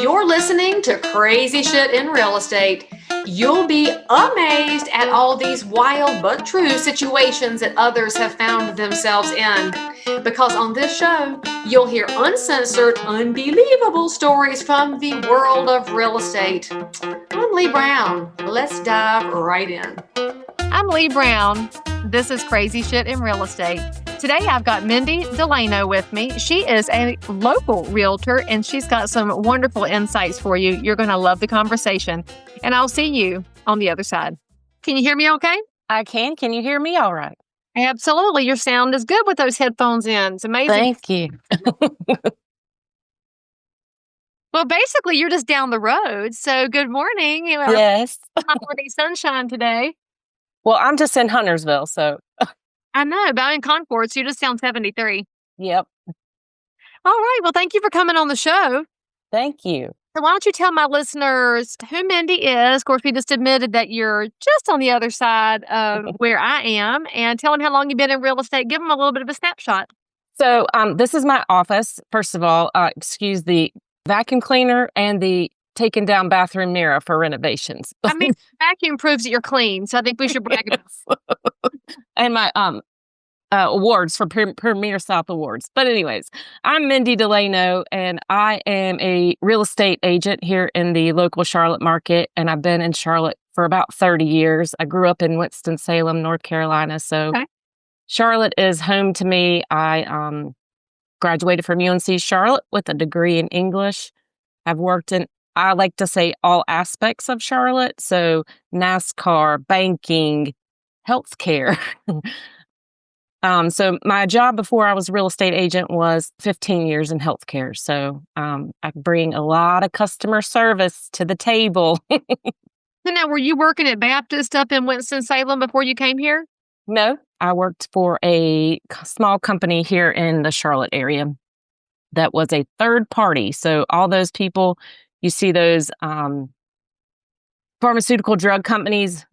You're listening to Crazy Shit in Real Estate. You'll be amazed at all these wild but true situations that others have found themselves in. Because on this show, you'll hear uncensored, unbelievable stories from the world of real estate. I'm Leigh Brown. Let's dive right in. I'm Leigh Brown. This is Crazy Shit in Real Estate. Today I've got Mindy DeLano with me. She is a local realtor and she's got some wonderful insights for you. You're going to love the conversation. And I'll see you on the other side. Can you hear me okay? I can. Can you hear me all right? Absolutely. Your sound is good with those headphones in. It's amazing. Thank you. Well, basically, you're just down the road. So good morning. Yes. Holiday sunshine today. Well, I'm just in Huntersville, so. I know, but I'm in Concord, so you're just down 73. Yep. All right. Well, thank you for coming on the show. Thank you. So why don't you tell my listeners who Mindy is? Of course, we just admitted that you're just on the other side of where I am, and tell them how long you've been in real estate. Give them a little bit of a snapshot. So this is my office. First of all, excuse the vacuum cleaner and the taken down bathroom mirror for renovations. I mean, vacuum proves that you're clean, so I think we should brag about it. And my awards for Premier South Awards. But anyways, I'm Mindy DeLano, and I am a real estate agent here in the local Charlotte market, and I've been in Charlotte for about 30 years. I grew up in Winston-Salem, North Carolina, so okay. Charlotte is home to me. I graduated from UNC Charlotte with a degree in English. I've worked in, I like to say, all aspects of Charlotte, so NASCAR, banking, healthcare. So my job before I was a real estate agent was 15 years in healthcare. So I bring a lot of customer service to the table. So now, were you working at Baptist up in Winston-Salem before you came here? No, I worked for a small company here in the Charlotte area that was a third party. So all those people, you see those pharmaceutical drug companies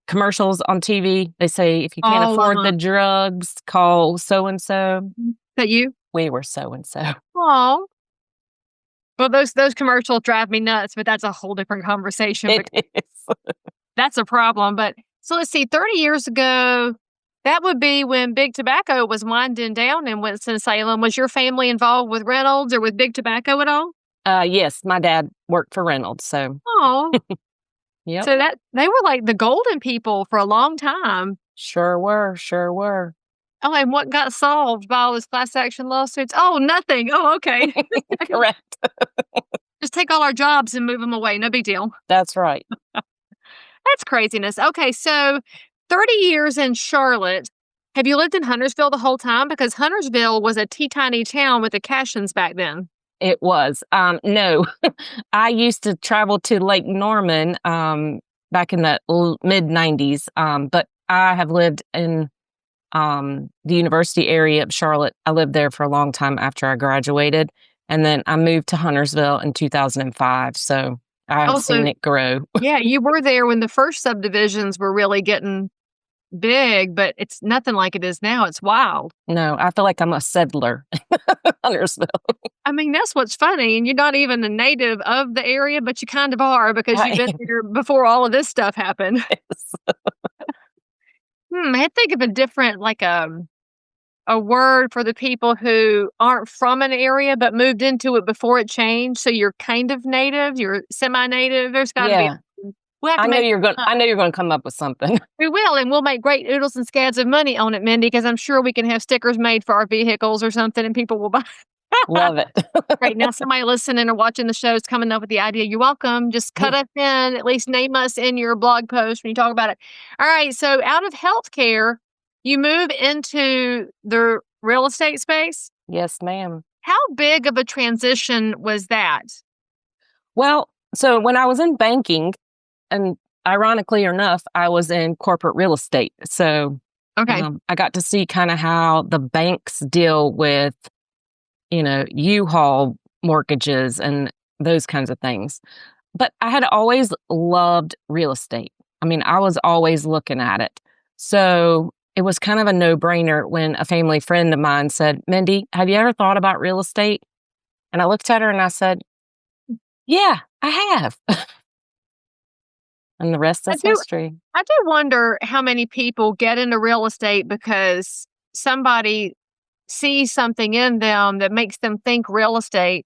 commercials on TV. They say, if you can't afford the drugs, call so-and-so. That you? We were so-and-so. Oh. Well, those commercials drive me nuts, but that's a whole different conversation. It is. That's a problem. But so let's see, 30 years ago, that would be when Big Tobacco was winding down in Winston-Salem. Was your family involved with Reynolds or with Big Tobacco at all? Yes, my dad worked for Reynolds, so. Oh. Yep. So that they were like the golden people for a long time. Sure were. Oh, and what got solved by all those class action lawsuits? Oh, nothing. Oh, okay. Correct. Just take all our jobs and move them away. No big deal. That's right. That's craziness. Okay, so 30 years in Charlotte. Have you lived in Huntersville the whole time? Because Huntersville was a teeny town with the Cashins back then. It was. No, I used to travel to Lake Norman back in the mid-90s, but I have lived in the university area of Charlotte. I lived there for a long time after I graduated, and then I moved to Huntersville in 2005, so I've seen it grow. Yeah, you were there when the first subdivisions were really getting big, but it's nothing like it is now. It's wild. No, I feel like I'm a settler in Huntersville. I mean, that's what's funny. And you're not even a native of the area, but you kind of are because you've been here before all of this stuff happened. Yes. I had to think of a different, like a word for the people who aren't from an area, but moved into it before it changed. So you're kind of native, you're semi-native. There's got to be. I know you're going to come up with something. We will, and we'll make great oodles and scads of money on it, Mindy, because I'm sure we can have stickers made for our vehicles or something, and people will buy. Love it. Right now, somebody listening or watching the show is coming up with the idea. You're welcome. Just cut us in, at least name us in your blog post when you talk about it. All right. So out of healthcare, you move into the real estate space? Yes, ma'am. How big of a transition was that? Well, so when I was in banking, and ironically enough, I was in corporate real estate. So I got to see kind of how the banks deal with, U-Haul mortgages and those kinds of things. But I had always loved real estate. I mean, I was always looking at it. So it was kind of a no-brainer when a family friend of mine said, Mindy, have you ever thought about real estate? And I looked at her and I said, Yeah, I have. And the rest I is do history. I do wonder how many people get into real estate because somebody sees something in them that makes them think real estate.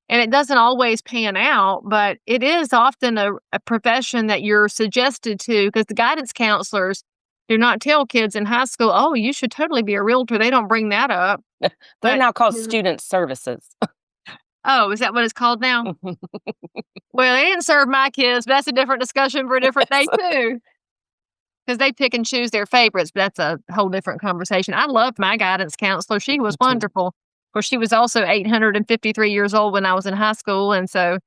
And it doesn't always pan out, but it is often a profession that you're suggested to because the guidance counselors do not tell kids in high school, oh, you should totally be a realtor. They don't bring that up. They're But now called student services. oh, is that what it's called now? Well, they didn't serve my kids, but that's a different discussion for a different day too. Because they pick and choose their favorites, but that's a whole different conversation. I loved my guidance counselor. She was wonderful. Of course, she was also 853 years old when I was in high school. And so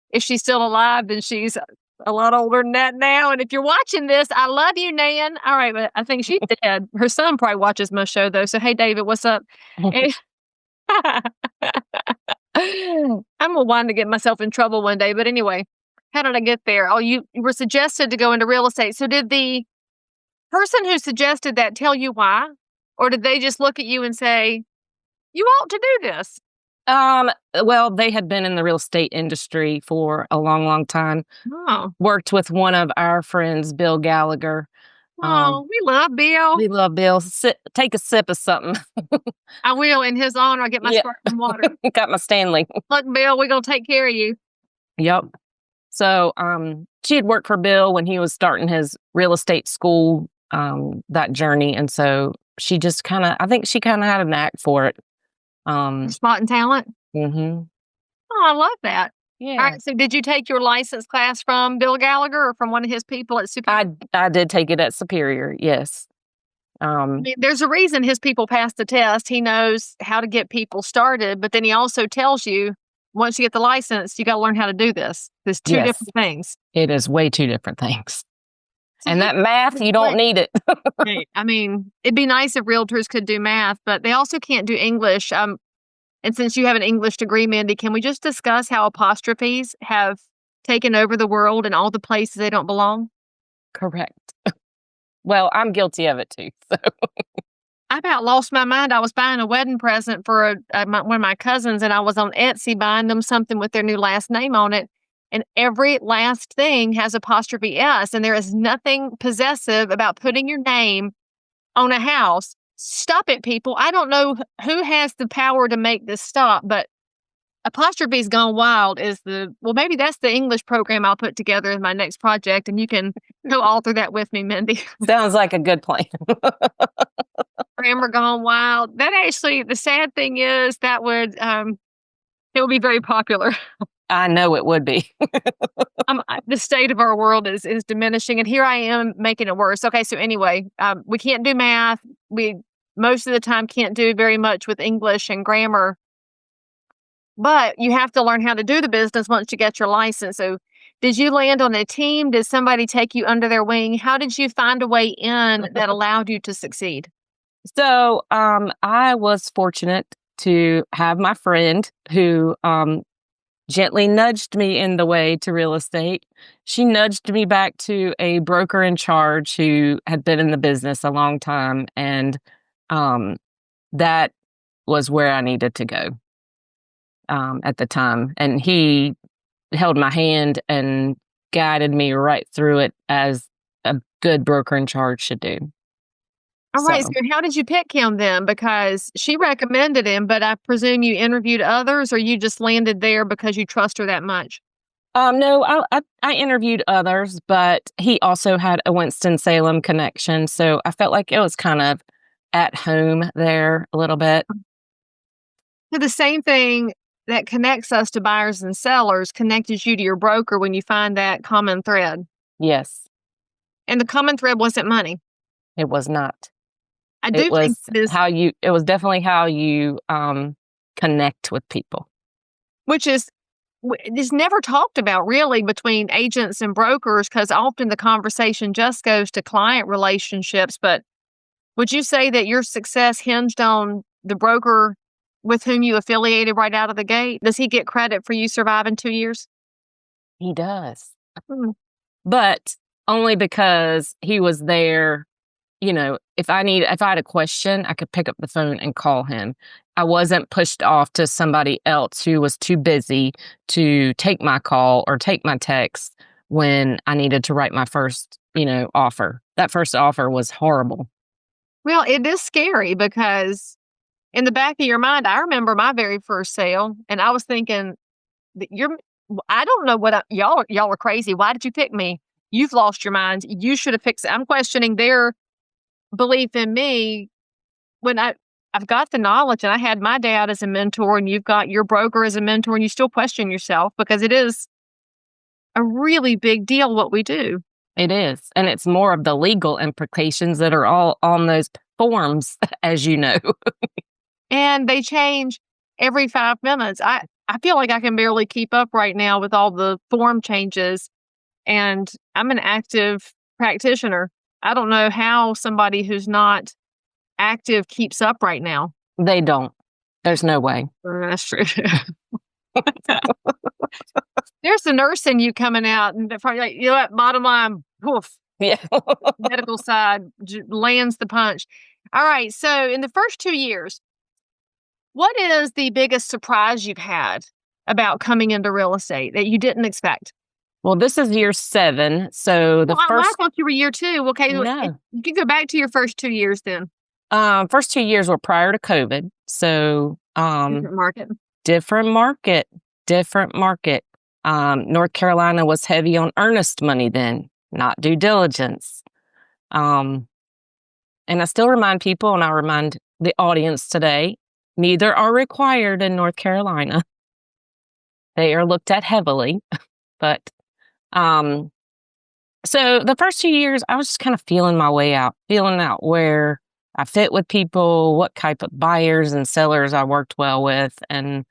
if she's still alive, then she's a lot older than that now. And if you're watching this, I love you, Nan. All right, but I think she's dead. Her son probably watches my show, though. So, hey, David, what's up? And- I'm going to want to get myself in trouble one day. But anyway, how did I get there? Oh, you were suggested to go into real estate. So did the person who suggested that tell you why? Or did they just look at you and say, you ought to do this? Well, they had been in the real estate industry for a long, long time. Oh, Worked with one of our friends, Bill Gallagher. we love Bill. We love Bill. Take a sip of something. I will, in his honor. I'll get my sparkling water. Got my Stanley. Look, Bill, we're going to take care of you. Yep. So, she had worked for Bill when he was starting his real estate school, that journey. And so she just I think she kind of had a knack for it. Spotting talent. Mm-hmm. Oh, I love that. Yeah. All right. So did you take your license class from Bill Gallagher or from one of his people at Superior? I did take it at Superior. Yes. I mean, there's a reason his people pass the test. He knows how to get people started, but then he also tells you once you get the license, you got to learn how to do this. There's two different things. It is way two different things. So and that math, you don't need it. I mean, it'd be nice if realtors could do math, but they also can't do English. And since you have an English degree, Mindy, can we just discuss how apostrophes have taken over the world and all the places they don't belong? Correct. Well, I'm guilty of it too. So. I about lost my mind. I was buying a wedding present for one of my cousins, and I was on Etsy buying them something with their new last name on it. And every last thing has apostrophe S, and there is nothing possessive about putting your name on a house. Stop it, people. I don't know who has the power to make this stop, but apostrophes gone wild is maybe that's the English program I'll put together in my next project, and you can co-author that with me, Mindy. Sounds like a good plan. Grammar gone wild. That actually, the sad thing is that would, it would be very popular. I know it would be. The state of our world is diminishing, and here I am making it worse. Okay, so anyway, we can't do math. We most of the time can't do very much with English and grammar, but you have to learn how to do the business once you get your license. So did you land on a team? Did somebody take you under their wing? How did you find a way in that allowed you to succeed? So I was fortunate to have my friend who gently nudged me in the way to real estate. She nudged me back to a broker in charge who had been in the business a long time. And that was where I needed to go at the time. And he held my hand and guided me right through it as a good broker in charge should do. All right. So how did you pick him then? Because she recommended him, but I presume you interviewed others, or you just landed there because you trust her that much? No, I interviewed others, but he also had a Winston-Salem connection. So I felt like it was kind of at home there a little bit. So the same thing that connects us to buyers and sellers connected you to your broker when you find that common thread. Yes. And the common thread wasn't money. It was not. It was definitely how you connect with people. Which is never talked about really between agents and brokers, because often the conversation just goes to client relationships. But would you say that your success hinged on the broker with whom you affiliated right out of the gate? Does he get credit for you surviving 2 years? He does. But only because he was there if I had a question, I could pick up the phone and call him. I wasn't pushed off to somebody else who was too busy to take my call or take my text when I needed to write my first, offer. That first offer was horrible. Well, it is scary because in the back of your mind, I remember my very first sale, and I was thinking that I don't know y'all are crazy. Why did you pick me? You've lost your minds. You should have picked. I'm questioning their belief in me when I've got the knowledge, and I had my dad as a mentor, and you've got your broker as a mentor, and you still question yourself because it is a really big deal what we do. It is. And it's more of the legal implications that are all on those forms, as you know. And they change every 5 minutes. I feel like I can barely keep up right now with all the form changes. And I'm an active practitioner. I don't know how somebody who's not active keeps up right now. They don't. There's no way. That's true. There's the nurse in you coming out, and probably like, what? Bottom line, poof. Yeah. Medical side lands the punch. All right. So, in the first 2 years, what is the biggest surprise you've had about coming into real estate that you didn't expect? Well, this is year 7. So I thought you were year 2. Okay. No. You can go back to your first 2 years then. First 2 years were prior to COVID. So, different market. North Carolina was heavy on earnest money then, not due diligence. And I still remind people, and I remind the audience today, neither are required in North Carolina. They are looked at heavily. But so the first 2 years, I was just kind of feeling my way out, feeling out where I fit with people, what type of buyers and sellers I worked well with. And,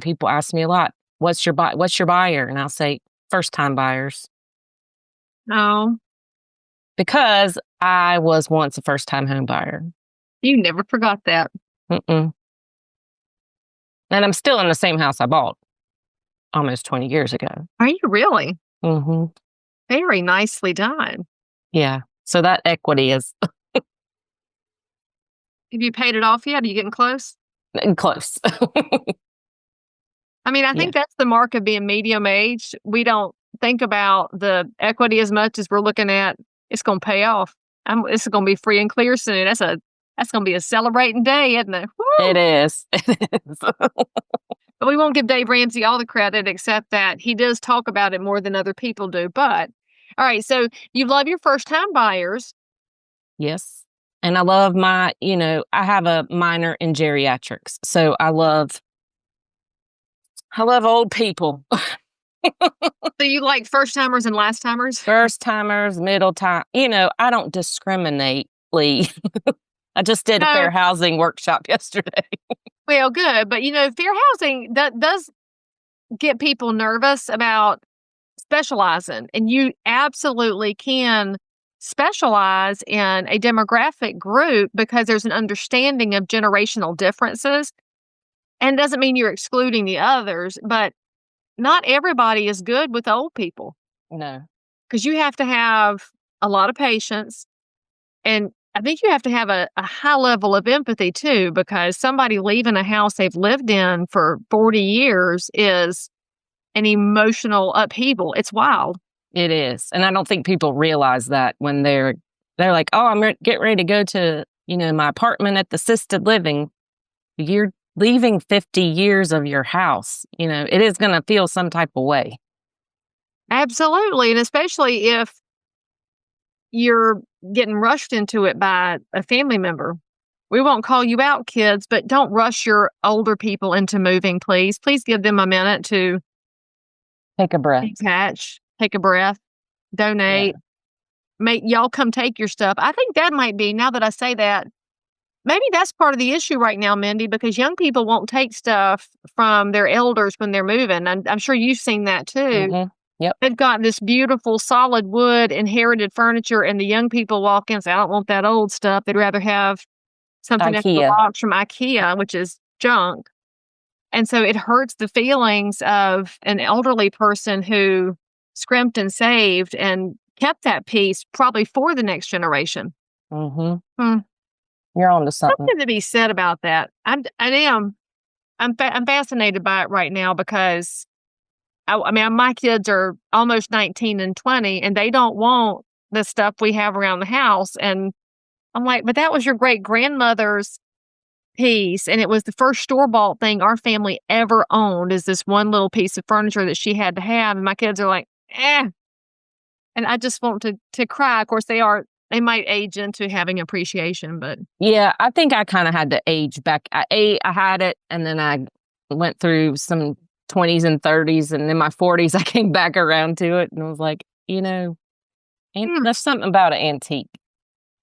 people ask me a lot, what's your buyer? And I'll say, first-time buyers. Oh. Because I was once a first-time home buyer. You never forgot that. Mm-mm. And I'm still in the same house I bought almost 20 years ago. Are you really? Mm-hmm. Very nicely done. Yeah. So that equity is... Have you paid it off yet? Are you getting close? Close. I mean, I think that's the mark of being medium aged. We don't think about the equity as much as we're looking at it's going to pay off. It's going to be free and clear soon. That's going to be a celebrating day, isn't it? Woo! It is. But we won't give Dave Ramsey all the credit, except that he does talk about it more than other people do. But all right, so you love your first time buyers. Yes. And I love I have a minor in geriatrics. So I love old people. So you like first timers and last timers? First timers, middle time. I don't discriminate, Leigh. I just did a fair housing workshop yesterday. Well, good. But, fair housing does get people nervous about specializing. And you absolutely can specialize in a demographic group because there's an understanding of generational differences. And it doesn't mean you're excluding the others, but not everybody is good with old people. No. Because you have to have a lot of patience. And I think you have to have a high level of empathy too, because somebody leaving a house they've lived in for 40 years is an emotional upheaval. It's wild. It is. And I don't think people realize that when they're like, oh, I'm getting ready to go to, my apartment at the assisted living. You're leaving 50 years of your house. It is going to feel some type of way. Absolutely. And especially if you're getting rushed into it by a family member. We won't call you out, kids, but don't rush your older people into moving, please. Please give them a minute to take a breath, detach, take a breath, donate, make y'all come take your stuff. I think that might be, now that I say that, maybe that's part of the issue right now, Mindy, because young people won't take stuff from their elders when they're moving. I'm sure you've seen that too. Mm-hmm. Yep. They've got this beautiful solid wood inherited furniture, and the young people walk in and say, I don't want that old stuff. They'd rather have something that's the box from IKEA, which is junk. And so it hurts the feelings of an elderly person who scrimped and saved and kept that piece probably for the next generation. Mm-hmm. You're on to something. Something to be said about that. I'm fascinated by it right now because I mean, my kids are almost 19 and 20, and they don't want the stuff we have around the house. And I'm like, but that was your great grandmother's piece, and it was the first store-bought thing our family ever owned, is this one little piece of furniture that she had to have. And my kids are like, eh. And I just want to cry. Of course, they might age into having appreciation, but yeah, I think I kind of had to age back. I had it, and then I went through some 20s and 30s, and in my 40s, I came back around to it, and I was like, there's something about an antique.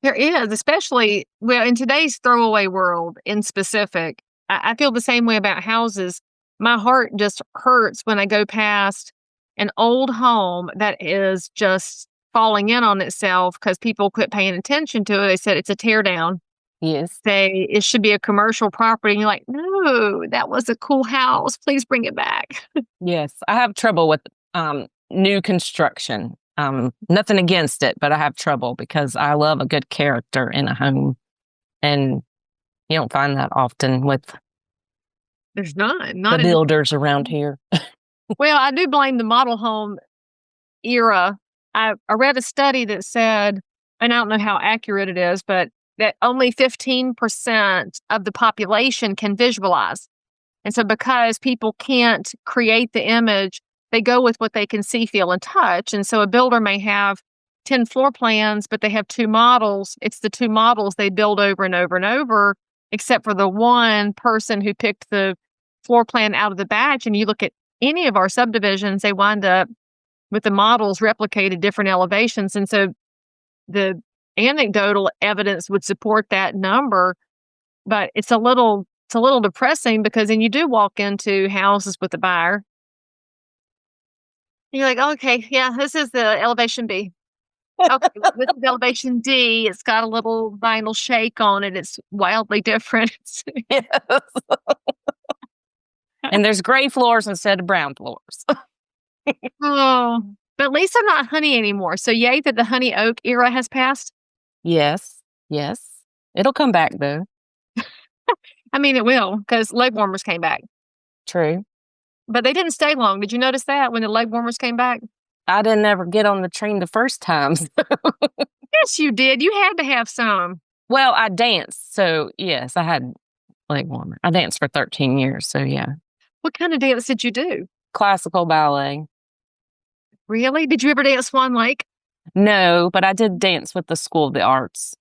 There is, especially, well, in today's throwaway world in specific. I feel the same way about houses. My heart just hurts when I go past an old home that is just falling in on itself because people quit paying attention to it. They said it's a tear down. Yes. It should be a commercial property. And you're like, no, that was a cool house. Please bring it back. Yes. I have trouble with new construction. Nothing against it, but I have trouble because I love a good character in a home. And you don't find that often with There's not the builders around here. Well, I do blame the model home era. I read a study that said, and I don't know how accurate it is, but that only 15% of the population can visualize. And so because people can't create the image, they go with what they can see, feel, and touch. And so a builder may have 10 floor plans, but they have 2 models. It's the 2 models they build over and over and over, except for the one person who picked the floor plan out of the batch. And you look at any of our subdivisions, they wind up with the models replicated different elevations. And so the anecdotal evidence would support that number, but it's a little depressing because then you do walk into houses with a buyer. You're like, okay, yeah, this is the elevation B. Okay, this is elevation D. It's got a little vinyl shake on it. It's wildly different. Yes. And there's gray floors instead of brown floors. Oh, but at least they're not honey anymore. So yay that the honey oak era has passed. Yes. It'll come back though. I mean, it will because leg warmers came back. True. But they didn't stay long. Did you notice that when the leg warmers came back? I didn't ever get on the train the first time. Yes, you did. You had to have some. Well, I danced. So yes, I had leg warmer. I danced for 13 years. So yeah. What kind of dance did you do? Classical ballet. Really? Did you ever dance Swan Lake? No, but I did dance with the School of the Arts.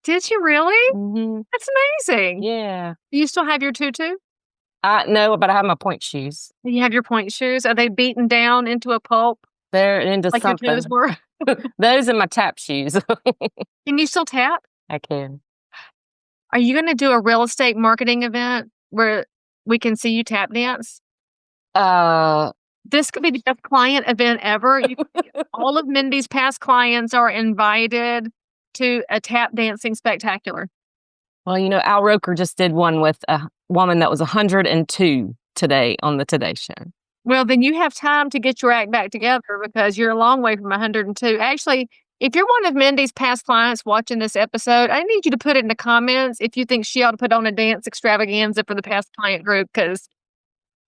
Did you really? Mm-hmm. That's amazing. Yeah. Do you still have your tutu? No, but I have my point shoes. You have your point shoes? Are they beaten down into a pulp? They're into like something. Your toes were? Those are my tap shoes. Can you still tap? I can. Are you going to do a real estate marketing event where we can see you tap dance? This could be the best client event ever. All of Mindy's past clients are invited to a tap dancing spectacular. Well, Al Roker just did one with a woman that was 102 today on the Today Show. Well, then you have time to get your act back together because you're a long way from 102. Actually, if you're one of Mindy's past clients watching this episode, I need you to put it in the comments if you think she ought to put on a dance extravaganza for the past client group, because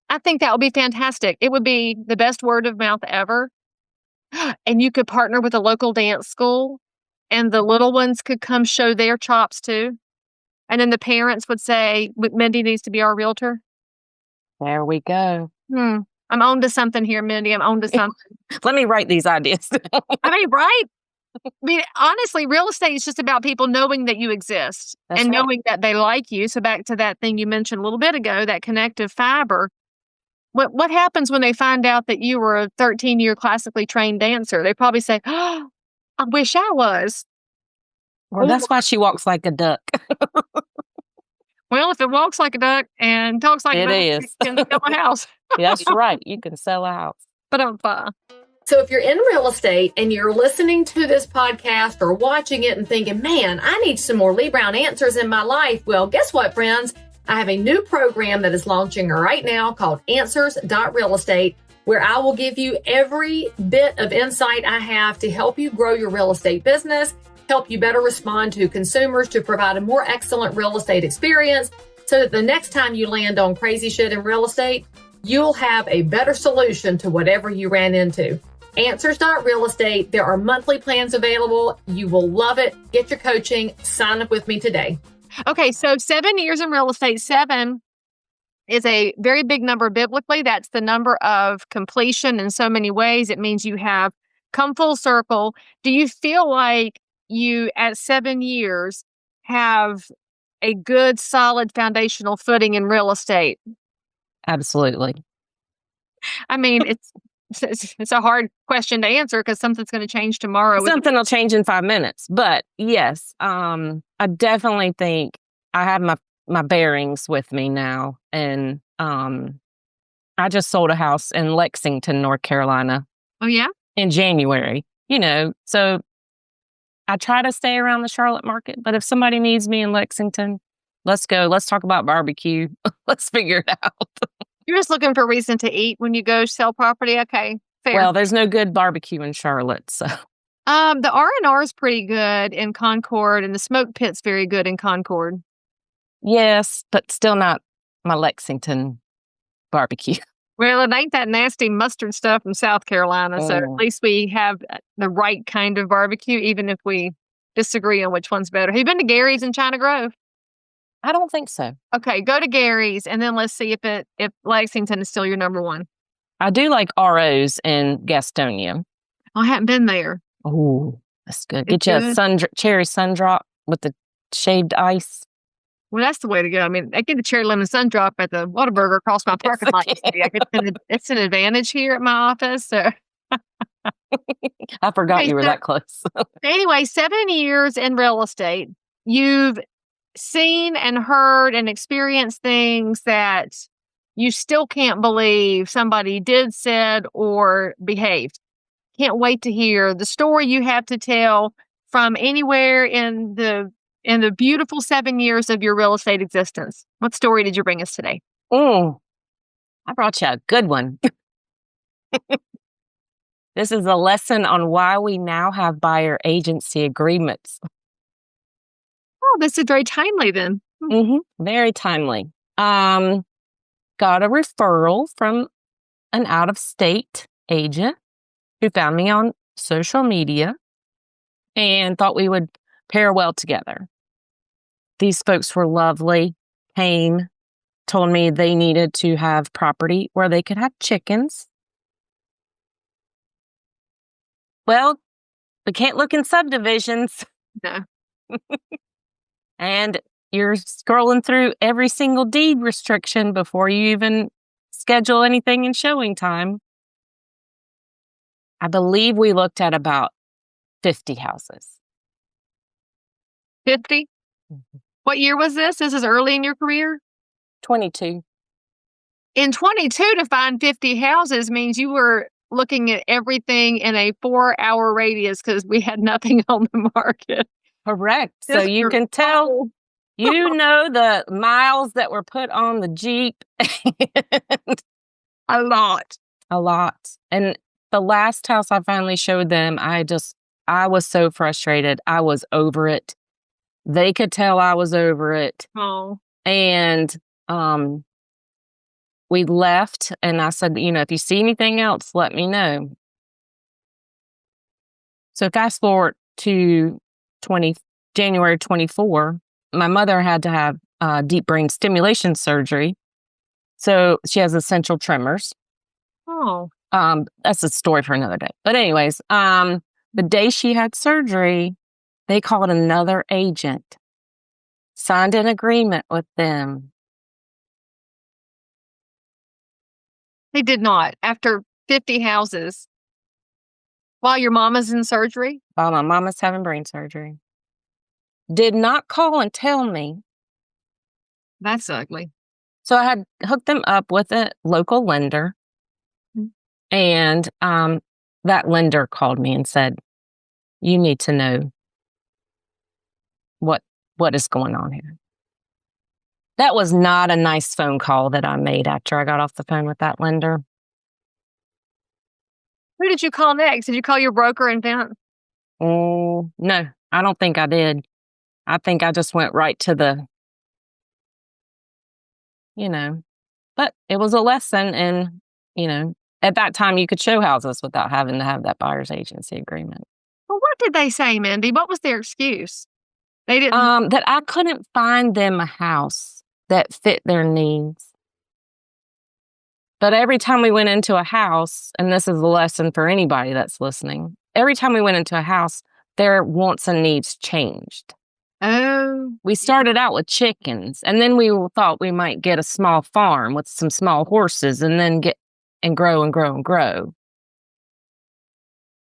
I think that would be fantastic. It would be the best word of mouth ever. And you could partner with a local dance school, and the little ones could come show their chops too. And then the parents would say, Mindy needs to be our realtor. There we go. I'm on to something here, Mindy. I'm on to something. Let me write these ideas. I mean, right? I mean, honestly, real estate is just about people knowing that you exist. That's and right. Knowing that they like you. So back to that thing you mentioned a little bit ago, that connective fiber. What happens when they find out that you were a 13-year classically trained dancer? They probably say, oh, I wish I was. Well, that's why she walks like a duck. Well, if it walks like a duck and talks like a duck, is. you can sell a house. That's right. You can sell a house. But I'm fine. So if you're in real estate and you're listening to this podcast or watching it and thinking, man, I need some more Leigh Brown answers in my life. Well, guess what, friends? I have a new program that is launching right now called Answers.Realestate, where I will give you every bit of insight I have to help you grow your real estate business help you better respond to consumers to provide a more excellent real estate experience so that the next time you land on crazy shit in real estate, you'll have a better solution to whatever you ran into. Answers.real estate. There are monthly plans available. You will love it. Get your coaching. Sign up with me today. Okay, so 7 years in real estate, 7 is a very big number biblically. That's the number of completion in so many ways. It means you have come full circle. Do you feel like you, at 7 years, have a good, solid foundational footing in real estate? Absolutely. I mean, it's a hard question to answer because something's going to change tomorrow. Something will change in 5 minutes. But yes, I definitely think I have my bearings with me now. And I just sold a house in Lexington, North Carolina. Oh, yeah? In January. So I try to stay around the Charlotte market. But if somebody needs me in Lexington, let's go. Let's talk about barbecue. Let's figure it out. You're just looking for a reason to eat when you go sell property. Okay, fair. Well, there's no good barbecue in Charlotte, so. The R&R is pretty good in Concord, and the smoke pit's very good in Concord. Yes, but still not my Lexington barbecue. Well, it ain't that nasty mustard stuff from South Carolina, so at least we have the right kind of barbecue, even if we disagree on which one's better. Have you been to Gary's in China Grove? I don't think so. Okay, go to Gary's, and then let's see if Lexington is still your number one. I do like RO's in Gastonia. I haven't been there. Oh, that's good. It's Get you a cherry sundrop with the shaved ice. Well, that's the way to go. I mean, I get the cherry lemon sundrop at the Whataburger across my parking lot. It's an advantage here at my office. So. I forgot you were that close. Anyway, 7 years in real estate. You've seen and heard and experienced things that you still can't believe somebody did, said, or behaved. Can't wait to hear the story you have to tell from anywhere in the beautiful 7 years of your real estate existence. What story did you bring us today? Oh, I brought you a good one. This is a lesson on why we now have buyer agency agreements. Oh, this is very timely then. Mm-hmm. Very timely. Got a referral from an out-of-state agent who found me on social media and thought we would pair well together. These folks were lovely, came, told me they needed to have property where they could have chickens. Well, we can't look in subdivisions. No. And you're scrolling through every single deed restriction before you even schedule anything in showing time. I believe we looked at about 50 houses. 50? Mm-hmm. What year was this? This is early in your career? 22. In 22, to find 50 houses means you were looking at everything in a 4-hour radius because we had nothing on the market. Correct. So you can tell, the miles that were put on the Jeep. A lot. And the last house I finally showed them, I was so frustrated. I was over it. They could tell I was over it. Oh. And we left, and I said, if you see anything else, let me know. So fast forward to January 24, my mother had to have deep brain stimulation surgery. So she has essential tremors. Oh. That's a story for another day. But anyways, the day she had surgery, they called another agent, signed an agreement with them. They did not. After 50 houses, while your mama's in surgery? While my mama's having brain surgery. Did not call and tell me. That's ugly. So I had hooked them up with a local lender. Mm-hmm. And that lender called me and said, you need to know what is going on here. That was not a nice phone call that I made after I got off the phone with that lender. Who did you call next? Did you call your broker and vent? Oh, no. I don't think I did. I think I just went right to the, you know, but it was a lesson. And, at that time you could show houses without having to have that buyer's agency agreement. Well, what did they say, Mindy? What was their excuse? They didn't. That I couldn't find them a house that fit their needs. But every time we went into a house, and this is a lesson for anybody that's listening, every time we went into a house, their wants and needs changed. Oh. We started out with chickens, and then we thought we might get a small farm with some small horses and then get and grow and grow and grow.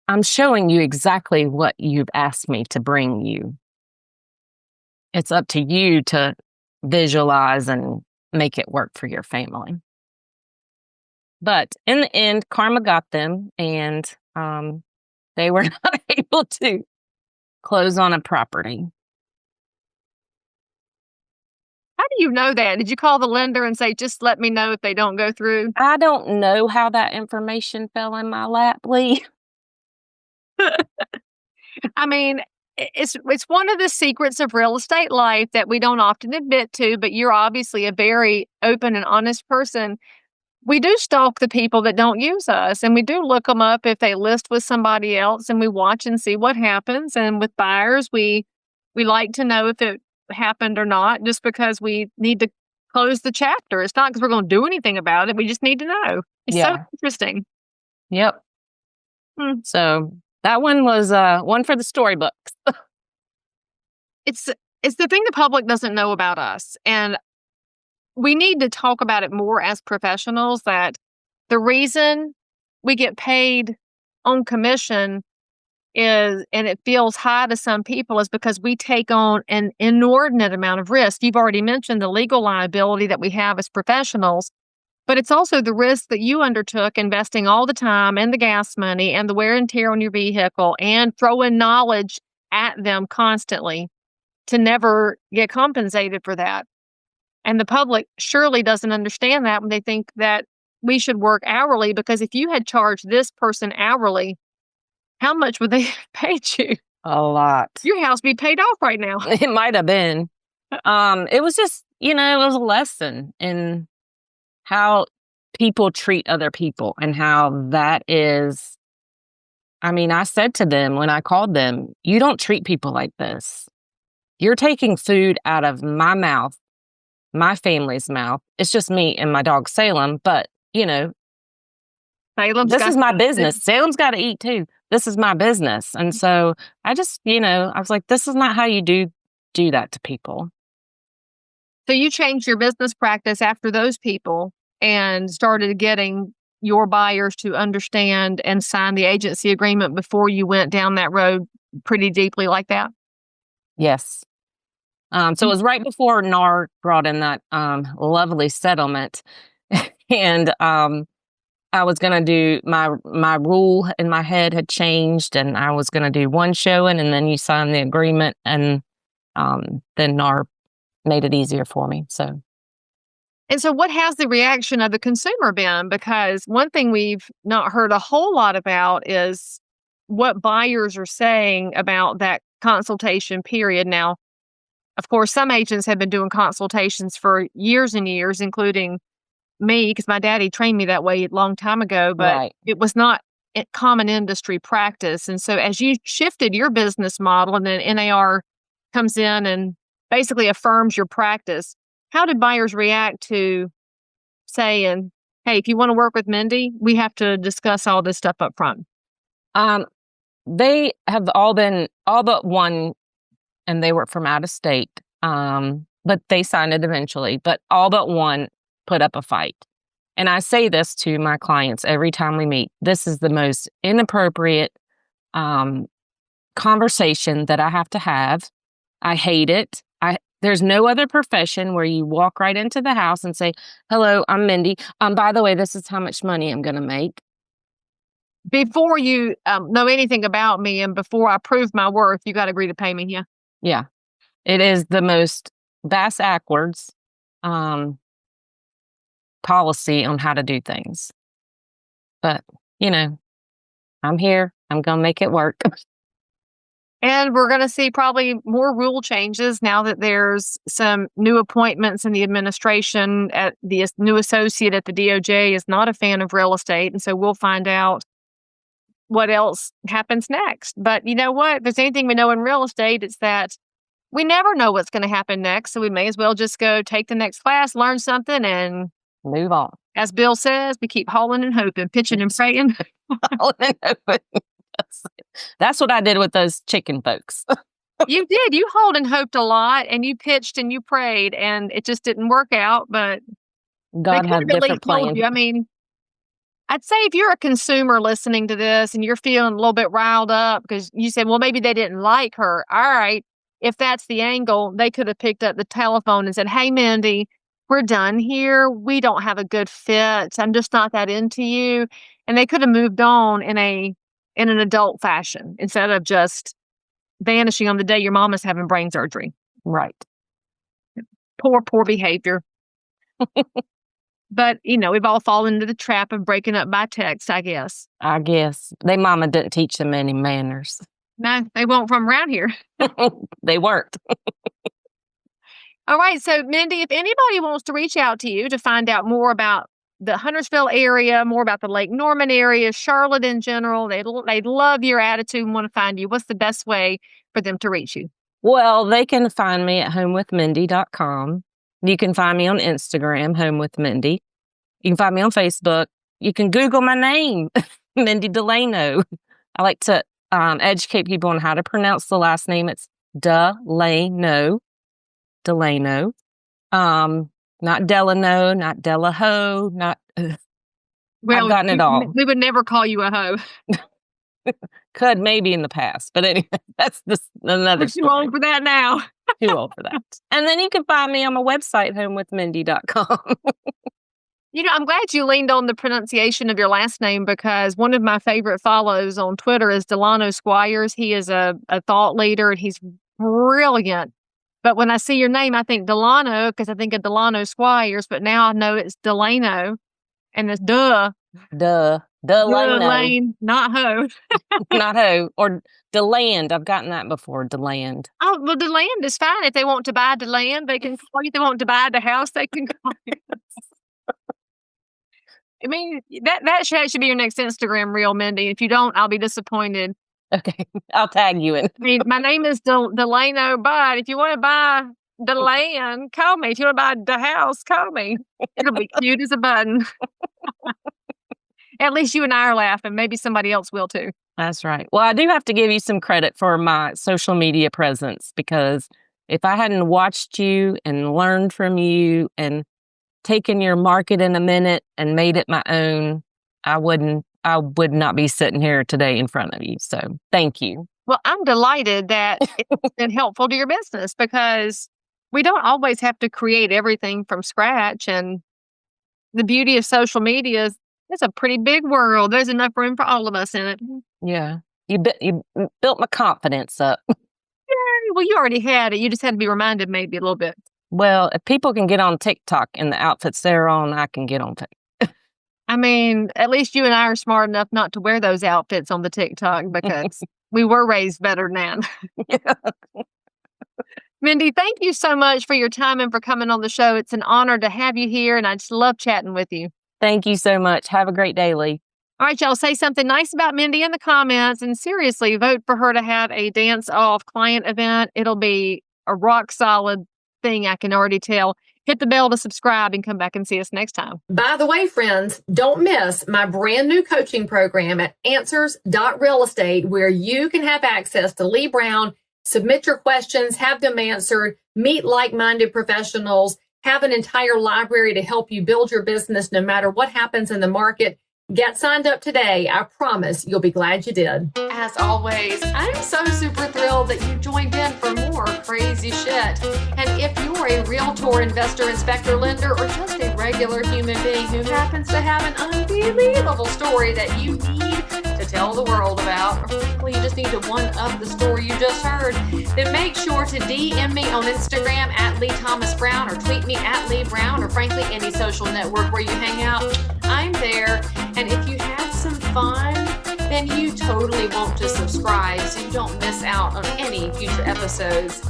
I'm showing you exactly what you've asked me to bring you. It's up to you to visualize and make it work for your family. But in the end, karma got them, and they were not able to close on a property. How do you know that? Did you call the lender and say, just let me know if they don't go through? I don't know how that information fell in my lap, Leigh. I mean, it's one of the secrets of real estate life that we don't often admit to, but you're obviously a very open and honest person. We do stalk the people that don't use us, and we do look them up if they list with somebody else, and we watch and see what happens. And with buyers, we like to know if it happened or not, just because we need to close the chapter. It's not because we're going to do anything about it. We just need to know. It's so interesting. Yep. So that one was one for the storybooks. It's the thing the public doesn't know about us. And we need to talk about it more as professionals, that the reason we get paid on commission is, and it feels high to some people, is because we take on an inordinate amount of risk. You've already mentioned the legal liability that we have as professionals, but it's also the risk that you undertook investing all the time and the gas money and the wear and tear on your vehicle and throwing knowledge at them constantly to never get compensated for that. And the public surely doesn't understand that when they think that we should work hourly, because if you had charged this person hourly, how much would they have paid you? A lot. Your house be paid off right now. It might have been. It was just, it was a lesson in how people treat other people and how that is. I said to them when I called them, you don't treat people like this. You're taking food out of my mouth, my family's mouth. It's just me and my dog Salem, but this is my business. Salem's got to eat too. This is my business. And so I just, I was like, this is not how you do that to people. So you changed your business practice after those people and started getting your buyers to understand and sign the agency agreement before you went down that road pretty deeply like that? Yes. So it was right before NAR brought in that lovely settlement. And I was going to do my rule in my head had changed, and I was going to do one showing, and then you sign the agreement, and then NAR made it easier for me. And so what has the reaction of the consumer been? Because one thing we've not heard a whole lot about is what buyers are saying about that consultation period. Now, of course, some agents have been doing consultations for years and years, including me, because my daddy trained me that way a long time ago, but It was not common industry practice. And so as you shifted your business model and then NAR comes in and basically affirms your practice, how did buyers react to saying, hey, if you want to work with Mindy, we have to discuss all this stuff up front? They have all but one, and they were from out of state, but they signed it eventually. But all but one put up a fight. And I say this to my clients every time we meet. This is the most inappropriate conversation that I have to have. I hate it. There's no other profession where you walk right into the house and say, hello, I'm Mindy. By the way, this is how much money I'm going to make. Before you know anything about me and before I prove my worth, you got to agree to pay me, yeah? Yeah. It is the most backwards policy on how to do things. But, I'm here. I'm going to make it work. And we're going to see probably more rule changes now that there's some new appointments in the administration. The new associate at the DOJ is not a fan of real estate. And so we'll find out what else happens next. But you know what? If there's anything we know in real estate, it's that we never know what's going to happen next. So we may as well just go take the next class, learn something, and move on. As Bill says, we keep hauling and hoping, pitching and praying. Hauling and hoping. That's what I did with those chicken folks. You did. You hauled and hoped a lot, and you pitched and you prayed, and it just didn't work out. But God had a different plan. I mean, I'd say if you're a consumer listening to this and you're feeling a little bit riled up because you said, well, maybe they didn't like her. All right. If that's the angle, they could have picked up the telephone and said, hey, Mindy, we're done here. We don't have a good fit. I'm just not that into you. And they could have moved on in an adult fashion instead of just vanishing on the day your mom is having brain surgery. Right. Poor behavior. But, we've all fallen into the trap of breaking up by text, I guess. Their mama didn't teach them any manners. No, they weren't from around here. They weren't. All right. So, Mindy, if anybody wants to reach out to you to find out more about the Huntersville area, more about the Lake Norman area, Charlotte in general, they'd love your attitude and want to find you. What's the best way for them to reach you? Well, they can find me at homewithmindy.com. You can find me on Instagram, Home with Mindy. You can find me on Facebook. You can Google my name, Mindy DeLano. I like to educate people on how to pronounce the last name. It's DeLano. DeLano. Not Delano, not Delaho, not... Well, I've gotten it all. We would never call you a hoe. Could maybe in the past, but anyway, that's just another story. Too old for that now. Too old for that. And then you can find me on my website, homewithmindy.com. I'm glad you leaned on the pronunciation of your last name because one of my favorite follows on Twitter is DeLano Squires. He is a thought leader and he's brilliant. But when I see your name, I think DeLano because I think of DeLano Squires, but now I know it's DeLano and it's DeLano. Lane, not ho. Not ho. Or DeLand. I've gotten that before. DeLand. Oh, well, DeLand is fine. If they want to buy DeLand, they can call you. If they want to buy the house, they can call you. I mean, that should be your next Instagram reel, Mindy. If you don't, I'll be disappointed. Okay. I'll tag you in. I mean, my name is DeLano, but if you want to buy the land, call me. If you want to buy the house, call me. It'll be cute as a button. At least you and I are laughing. Maybe somebody else will too. That's right. Well, I do have to give you some credit for my social media presence because if I hadn't watched you and learned from you and taken your market in a minute and made it my own, I would not be sitting here today in front of you. So thank you. Well, I'm delighted that it's been helpful to your business because we don't always have to create everything from scratch. And the beauty of social media is it's a pretty big world. There's enough room for all of us in it. Yeah. You built my confidence up. Yeah, well, you already had it. You just had to be reminded maybe a little bit. Well, if people can get on TikTok in the outfits they're on, I can get on TikTok. I mean, at least you and I are smart enough not to wear those outfits on the TikTok because we were raised better than that. Yeah. Mindy, thank you so much for your time and for coming on the show. It's an honor to have you here, and I just love chatting with you. Thank you so much. Have a great day, Leigh. All right, y'all, say something nice about Mindy in the comments, and seriously, vote for her to have a dance-off client event. It'll be a rock-solid thing, I can already tell. Hit the bell to subscribe and come back and see us next time. By the way, friends, don't miss my brand new coaching program at answers.realestate, where you can have access to Leigh Brown, submit your questions, have them answered, meet like-minded professionals, have an entire library to help you build your business no matter what happens in the market. Get signed up today. I promise you'll be glad you did. As always, I'm so super thrilled that you joined in for more crazy shit. And if you're a realtor, investor, inspector, lender, or just a regular human being who happens to have an unbelievable story that you need to tell the world about, or frankly, you just need to one-up the story you just heard, then make sure to DM me on Instagram at Leigh Thomas Brown, or tweet me at Leigh Brown, or frankly, any social network where you hang out. I'm there. And if you had some fun then you totally want to subscribe so you don't miss out on any future episodes.